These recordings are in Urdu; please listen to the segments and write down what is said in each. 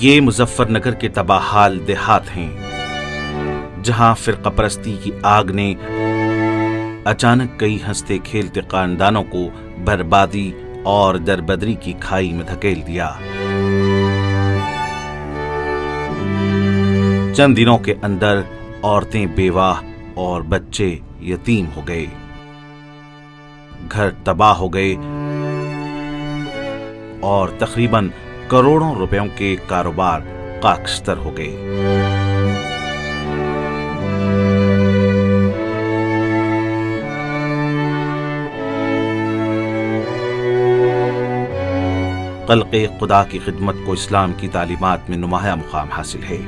یہ مظفر نگر کے تباہ حال دیہات ہیں جہاں فرقہ پرستی کی آگ نے اچانک کئی ہنستے کھیلتے خاندانوں کو بربادی اور دربدری کی کھائی میں دھکیل دیا۔ چند دنوں کے اندر عورتیں بیوہ اور بچے یتیم ہو گئے، گھر تباہ ہو گئے اور تقریباً کروڑوں روپیوں کے کاروبار خاکستر ہو گئے۔ خلق خدا کی خدمت کو اسلام کی تعلیمات میں نمایاں مقام حاصل ہے۔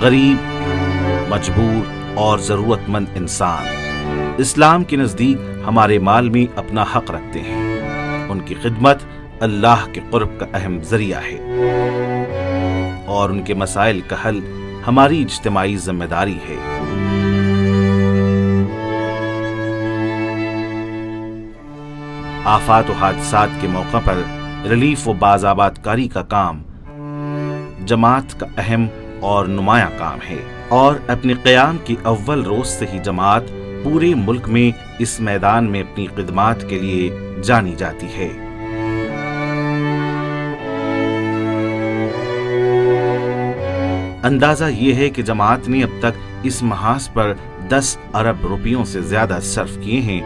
غریب، مجبور اور ضرورت مند انسان اسلام کے نزدیک ہمارے مال میں اپنا حق رکھتے ہیں۔ ان کی خدمت اللہ کے قرب کا اہم ذریعہ ہے اور ان کے مسائل کا حل ہماری اجتماعی ذمہ داری ہے۔ آفات و حادثات کے موقع پر ریلیف و بازآباد کاری کا کام جماعت کا اہم اور نمایاں کام ہے، اور اپنے قیام کی اول روز سے ہی جماعت پورے ملک میں اس میدان میں اپنی خدمات کے لیے جانی جاتی ہے۔ اندازہ یہ ہے کہ جماعت نے اب تک اس محاذ پر 10 ارب روپیوں سے زیادہ صرف کیے ہیں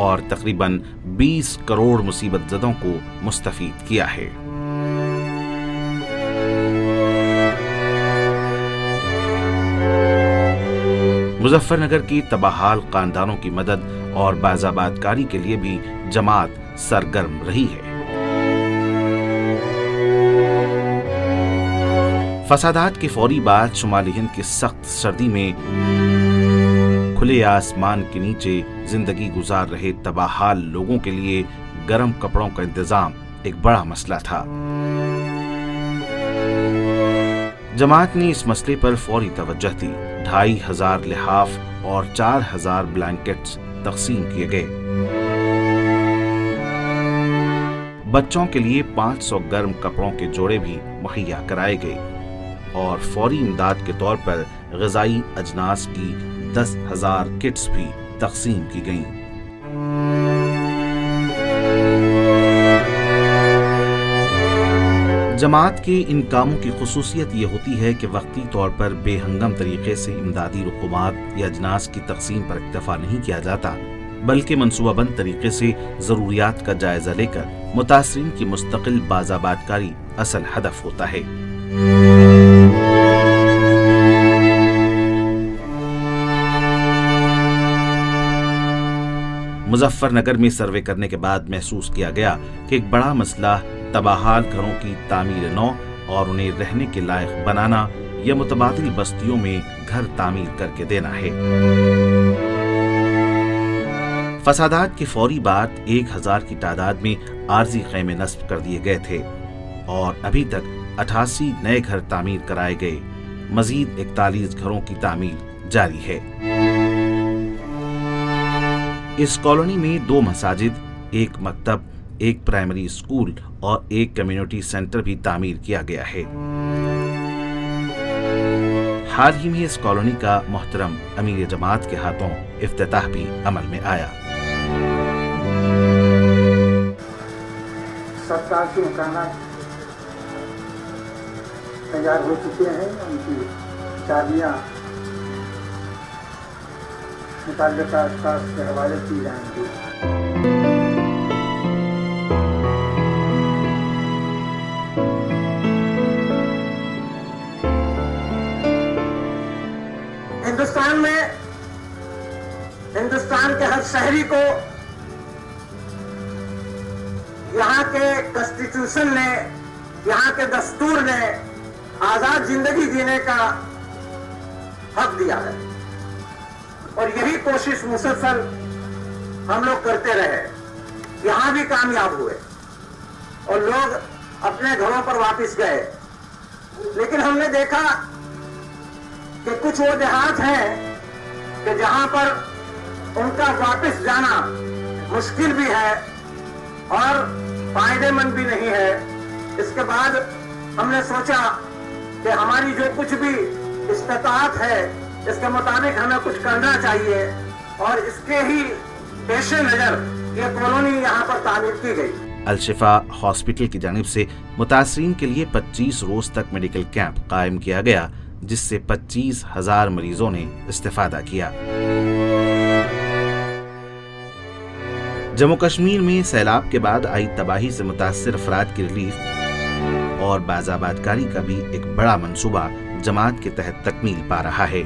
اور تقریباً 20 کروڑ مصیبت زدوں کو مستفید کیا ہے۔ مظفر نگر کی تباہ حال خاندانوں کی مدد اور بازآباد کاری کے لیے بھی جماعت سرگرم رہی ہے۔ فسادات کے فوری بعد شمالی ہند کی سخت سردی میں کھلے آسمان کے نیچے زندگی گزار رہے تباہ حال لوگوں کے لیے گرم کپڑوں کا انتظام ایک بڑا مسئلہ تھا۔ جماعت نے اس مسئلے پر فوری توجہ دی۔ 2500 لحاف اور 4000 بلینکٹس تقسیم کیے گئے۔ بچوں کے لیے 500 گرم کپڑوں کے جوڑے بھی مہیا کرائے گئے اور فوری امداد کے طور پر غذائی اجناس کی 10,000 کٹس بھی تقسیم کی گئیں۔ جماعت کے ان کاموں کی خصوصیت یہ ہوتی ہے کہ وقتی طور پر بے ہنگم طریقے سے امدادی رقومات یا اجناس کی تقسیم پر اکتفا نہیں کیا جاتا، بلکہ منصوبہ بند طریقے سے ضروریات کا جائزہ لے کر متاثرین کی مستقل بازآباد کاری اصل ہدف ہوتا ہے۔ مظفر نگر میں سروے کرنے کے بعد محسوس کیا گیا کہ ایک بڑا مسئلہ تباہ حال گھروں کی تعمیر نو اور انہیں رہنے کے لائق بنانا یا متبادل بستیوں میں گھر تعمیر کر کے دینا ہے۔ فسادات کی فوری بعد 1000 کی تعداد میں عارضی خیمے نصب کر دیے گئے تھے اور ابھی تک 88 نئے گھر تعمیر کرائے گئے۔ مزید 41 گھروں کی تعمیر جاری ہے۔ اس کالونی میں 2 مساجد، 1 مکتب، 1 پرائمری اسکول اور 1 کمیونٹی سینٹر بھی تعمیر کیا گیا ہے۔ حال ہی میں اس کالونی کا محترم امیر جماعت کے ہاتھوں افتتاح بھی عمل میں آیا۔ سرکار کے مکانات تیار ہو چکے ہیں، ان کی چابیاں متعلقہ اشخاص کے حوالے کی جائیں گی۔ ہندوستان کے ہر شہری کو یہاں کے کانسٹیٹیوشن نے، یہاں کے دستور نے آزاد زندگی جینے کا حق دیا ہے، اور یہی کوشش مسلسل ہم لوگ کرتے رہے۔ یہاں بھی کامیاب ہوئے اور لوگ اپنے گھروں پر واپس گئے، لیکن ہم نے دیکھا کہ کچھ وہ دیہات ہیں کہ جہاں پر ان کا واپس جانا مشکل بھی ہے اور فائدے مند بھی نہیں ہے. اس کے بعد ہم نے سوچا کہ ہماری جو کچھ بھی استطاعت ہے اس کے مطابق ہمیں کچھ کرنا چاہیے، اور اس کے ہی پیش نظر یہ کالونی یہاں پر تعمیر کی گئی. الشفا ہاسپٹل کی جانب سے متاثرین کے لیے 25 روز تک میڈیکل کیمپ قائم کیا گیا، جس سے 25,000 مریضوں نے استفادہ کیا. جموں کشمیر میں سیلاب کے بعد آئی تباہی سے متاثر افراد کی ریلیف اور بازآباد کاری کا بھی ایک بڑا منصوبہ جماعت کے تحت تکمیل پا رہا ہے.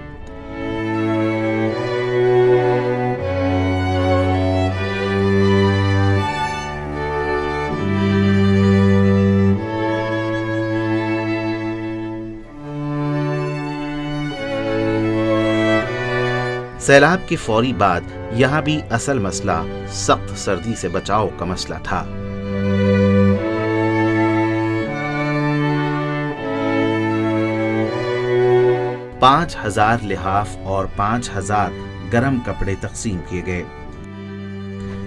سیلاب کے فوری بعد یہاں بھی اصل مسئلہ سخت سردی سے بچاؤ کا مسئلہ تھا. پانچ 5,000 لحاف اور 5,000 گرم کپڑے تقسیم کیے گئے.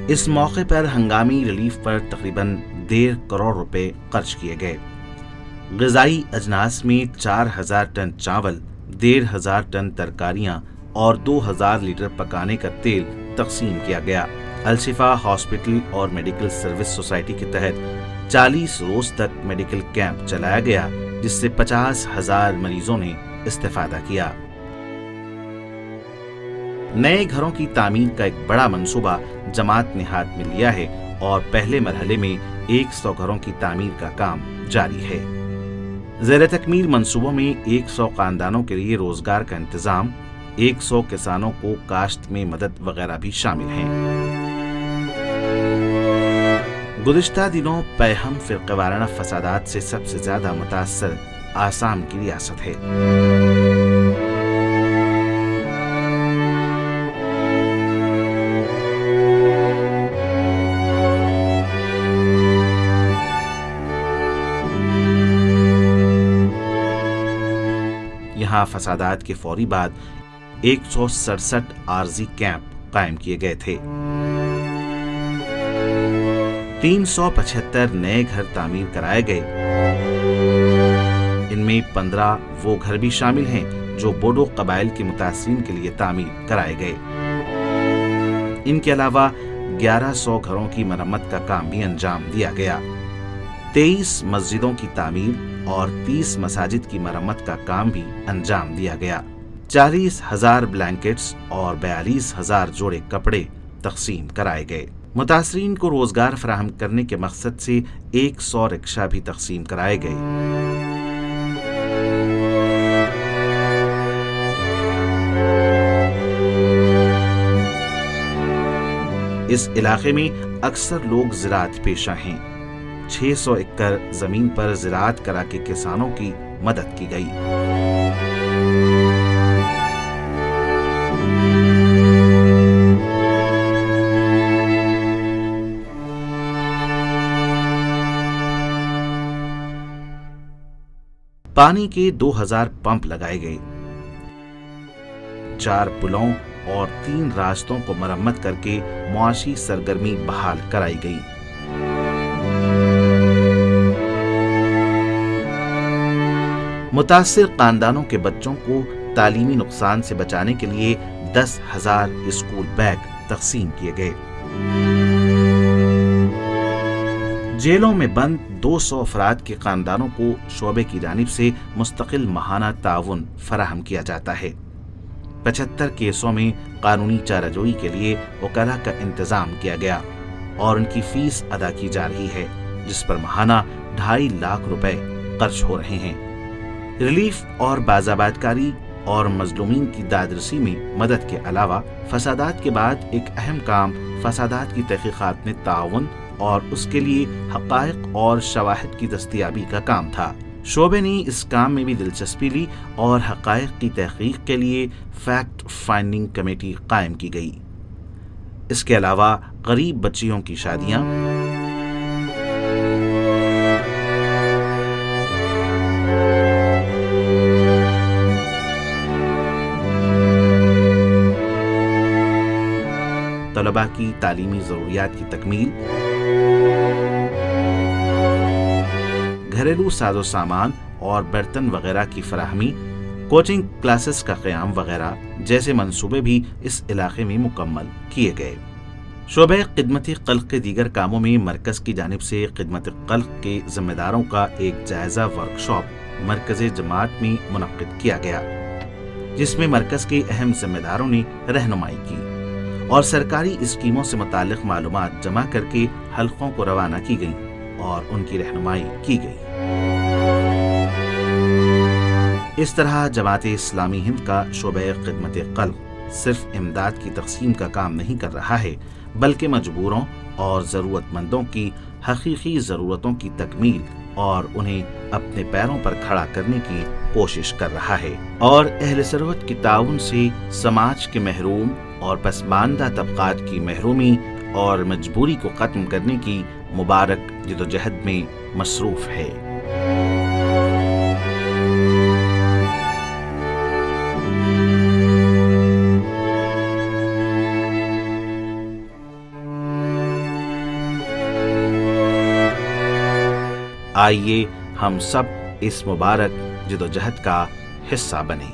اس موقع پر ہنگامی ریلیف پر تقریباً 1.5 کروڑ روپے خرچ کیے گئے. غذائی اجناس میں 4,000 ٹن چاول، 1,500 ٹن ترکاریاں اور 2,000 لیٹر پکانے کا تیل تقسیم کیا گیا. الشفا ہاسپٹل اور میڈیکل سروس سوسائٹی کے تحت 40 روز تک میڈیکل کیمپ چلایا گیا، جس سے 50,000 مریضوں نے استفادہ کیا. نئے گھروں کی تعمیر کا ایک بڑا منصوبہ جماعت نے ہاتھ میں لیا ہے اور پہلے مرحلے میں 100 گھروں کی تعمیر کا کام جاری ہے. زیر تکمیل منصوبوں میں 100 خاندانوں کے لیے روزگار کا انتظام، 100 کسانوں کو کاشت میں مدد وغیرہ بھی شامل ہیں. گزشتہ دنوں پیہم فرقہ وارانہ فسادات سے سب سے زیادہ متاثر آسام کی ریاست ہے. یہاں فسادات کے فوری بعد 167 عارضی کیمپ قائم کیے گئے تھے. 375 نئے گھر تعمیر کرائے گئے. ان میں 15 وہ گھر بھی شامل ہیں جو بوڈو قبائل کے متاثرین کے لیے تعمیر کرائے گئے. ان کے علاوہ 1100 گھروں کی مرمت کا کام بھی انجام دیا گیا. 23 مسجدوں کی تعمیر اور 30 مساجد کی مرمت کا کام بھی انجام دیا گیا. 40,000 بلینکٹس اور 42,000 جوڑے کپڑے تقسیم کرائے گئے. متاثرین کو روزگار فراہم کرنے کے مقصد سے 100 رکشہ بھی تقسیم کرائے گئے. اس علاقے میں اکثر لوگ زراعت پیشہ ہیں. 600 ایکڑ زمین پر زراعت کرا کے کسانوں کی مدد کی گئی. پانی کے 2,000 پمپ لگائے گئے. 4 پلوں اور 3 راستوں کو مرمت کر کے معاشی سرگرمی بحال کرائی گئی. متاثر خاندانوں کے بچوں کو تعلیمی نقصان سے بچانے کے لیے 10,000 اسکول بیگ تقسیم کیے گئے. جیلوں میں بند 200 افراد کے خاندانوں کو شعبے کی جانب سے مستقل ماہانہ تعاون فراہم کیا جاتا ہے. 75 کیسوں میں قانونی چارہ جوئی کے لیے وکلاء کا انتظام کیا گیا اور ان کی فیس ادا کی جا رہی ہے، جس پر ماہانہ 2.5 لاکھ روپے خرچ ہو رہے ہیں. ریلیف اور بازآباد کاری اور مظلومین کی دادرسی میں مدد کے علاوہ فسادات کے بعد ایک اہم کام فسادات کی تحقیقات میں تعاون اور اس کے لیے حقائق اور شواہد کی دستیابی کا کام تھا. شعبے نے اس کام میں بھی دلچسپی لی اور حقائق کی تحقیق کے لیے فیکٹ فائنڈنگ کمیٹی قائم کی گئی. اس کے علاوہ غریب بچیوں کی شادیاں، طلباء کی تعلیمی ضروریات کی تکمیل، گھریلو ساز و سامان اور برتن وغیرہ کی فراہمی، کوچنگ کلاسز کا قیام وغیرہ جیسے منصوبے بھی اس علاقے میں مکمل کیے گئے۔ شعبہ خدمت خلق کے دیگر کاموں میں مرکز کی جانب سے خدمت خلق کے ذمہ داروں کا ایک جائزہ ورکشاپ مرکز جماعت میں منعقد کیا گیا، جس میں مرکز کے اہم ذمہ داروں نے رہنمائی کی اور سرکاری اسکیموں سے متعلق معلومات جمع کر کے حلقوں کو روانہ کی گئیں اور ان کی رہنمائی کی گئی۔ اس طرح جماعت اسلامی ہند کا شعبہ خدمت خلق صرف امداد کی تقسیم کا کام نہیں کر رہا ہے، بلکہ مجبوروں اور ضرورت مندوں کی حقیقی ضرورتوں کی تکمیل اور انہیں اپنے پیروں پر کھڑا کرنے کی کوشش کر رہا ہے، اور اہل ثروت کے تعاون سے سماج کے محروم اور پسماندہ طبقات کی محرومی اور مجبوری کو ختم کرنے کی مبارک جدوجہد میں مصروف ہے۔ آئیے ہم سب اس مبارک جدوجہد کا حصہ بنیں۔